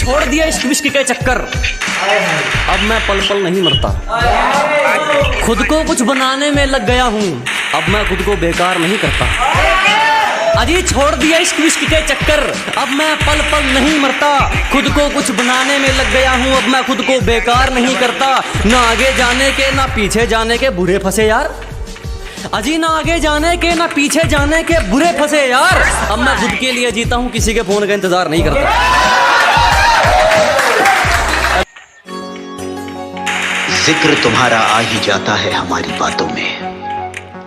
छोड़ दिया इश्क विश्क के चक्कर, अब मैं पल पल नहीं मरता। खुद को कुछ बनाने में लग गया हूँ, अब मैं खुद को बेकार नहीं करता। अजी छोड़ दिया इश्क विश्क के चक्कर, अब मैं पल पल नहीं मरता। खुद को कुछ बनाने में लग गया हूँ, अब मैं खुद को बेकार नहीं करता। ना आगे जाने के ना पीछे जाने के बुरे फंसे यार, अजी ना आगे जाने के ना पीछे जाने के बुरे फंसे यार। अब मैं खुद के लिए जीता हूँ, किसी के फोन का इंतजार नहीं करता। जिक्र तुम्हारा आ ही जाता है हमारी बातों में।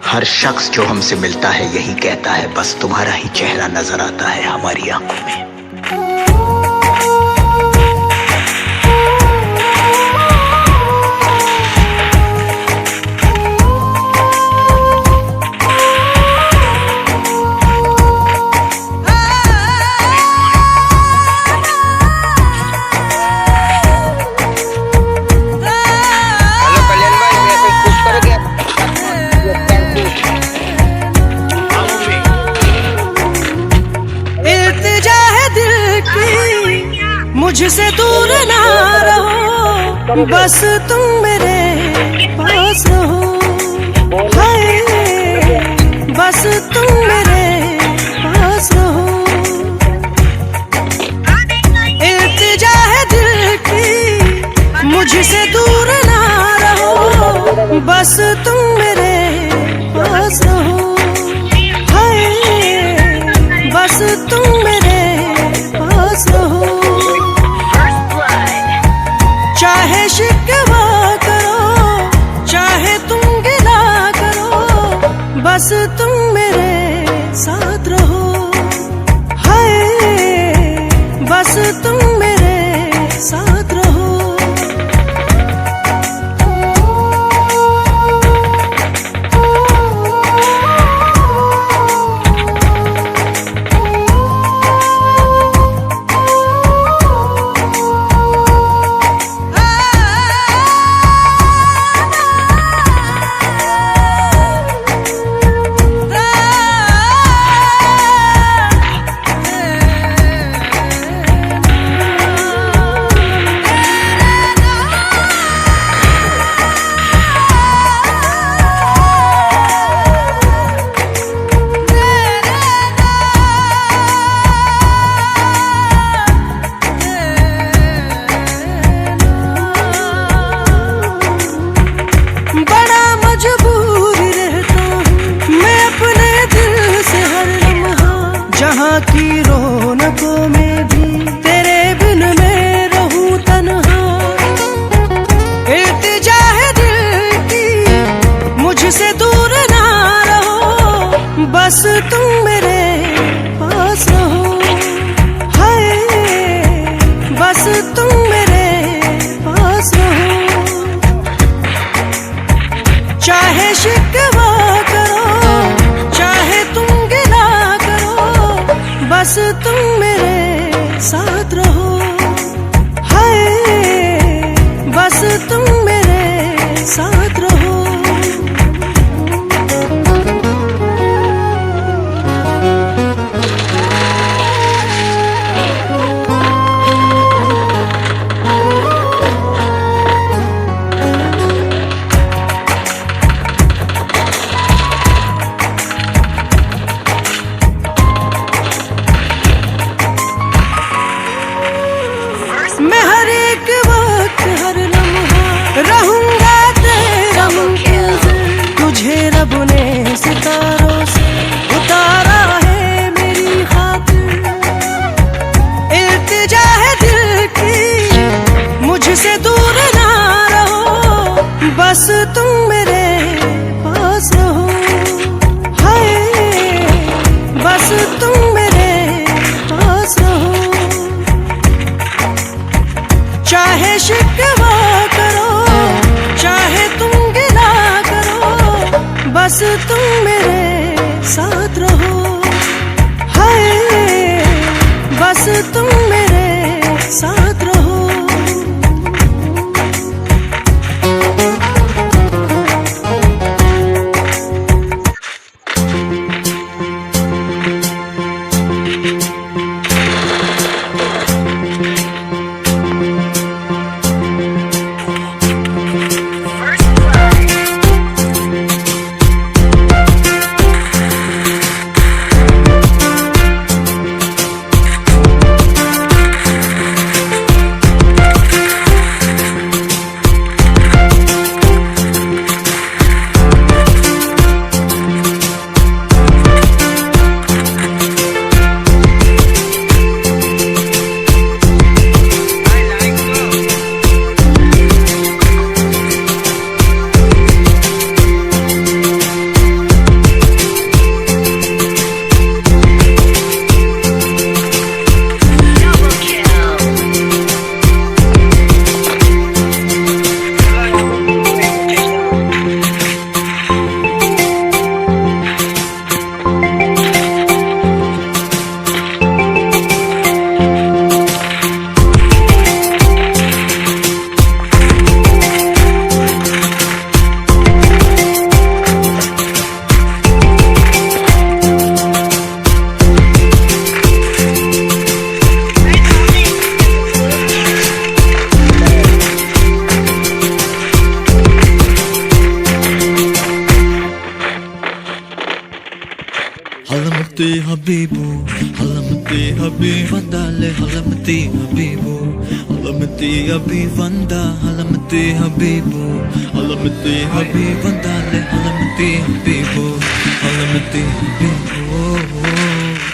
हर शख्स जो हमसे मिलता है यही कहता है, बस तुम्हारा ही चेहरा नजर आता है हमारी आंखों में। मुझसे दूर ना रहो, बस तुम मेरे पास रहो। हाय बस तुम मेरे पास रहो। इल्तिजा है दिल की, मुझसे दूर ना रहो, बस तुम मेरे पास रहो। हाय बस तुम मेरे पास रहो। चाहे शिकवा करो, चाहे तुम गिला करो, बस तुम मेरे साथ रहो। हाय बस तुम मेरे साथ रहो। जहाँ की रौनकों में भी तेरे बिन मैं रहूं तन्हा। इल्तिजा है दिल की, मुझसे दूर ना रहो, बस तुम मेरे पास रहो। हाय बस तुम मेरे पास रहो। चाहे शिकवा करो, चाहे तुम गिला करो, बस तुम मेरे साथ रहो। हाय बस तुम मेरे साथ रहो। मैं हर एक वक्त हर लम्हा रहूंगा तेरा मुंतज़िर। तुझे रब ने सितारों से उतारा है मेरी खातिर। इल्तिजा है दिल की, मुझसे दूर ना रहो, बस तुम मेरे पास रहो। हाय बस तुम मेरे पास रहो। चाहे शिकवा करो, चाहे तुम गिला करो, बस तुम मेरे साथ रहो। हाय बस तुम मेरे साथ रहो। habibu halamati habib vandale halamati habibu halamati habib vanda halamati habibu halamati habib vandale halamati habibu halamati habibu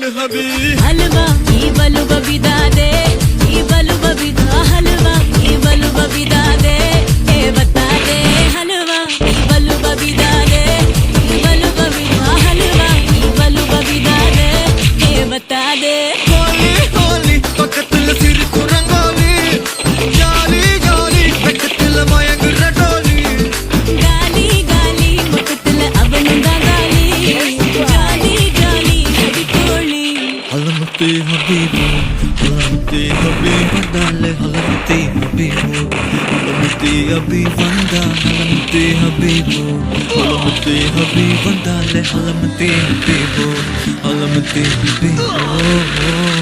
हलवा ई बलु बबिदा दे ई बलु बबिदा हलवा ई बलु बबिदा दे ए बता दे हलवा ई बलु बबिदा दे ई बलु बबिदा हलवा ई बलु बबिदा दे ए बता दे होली होली पकतल सिर कुरंगोली जाली जाली पकतल मयंग रटोली गाली गाली मुकतल अब नंदा गाली जाली जाली हबी टोली halamati habibu halamati habib vandale halamati habibu halamati habib vanda halamati habibu halamati habib vandale halamati habibu halamati habibu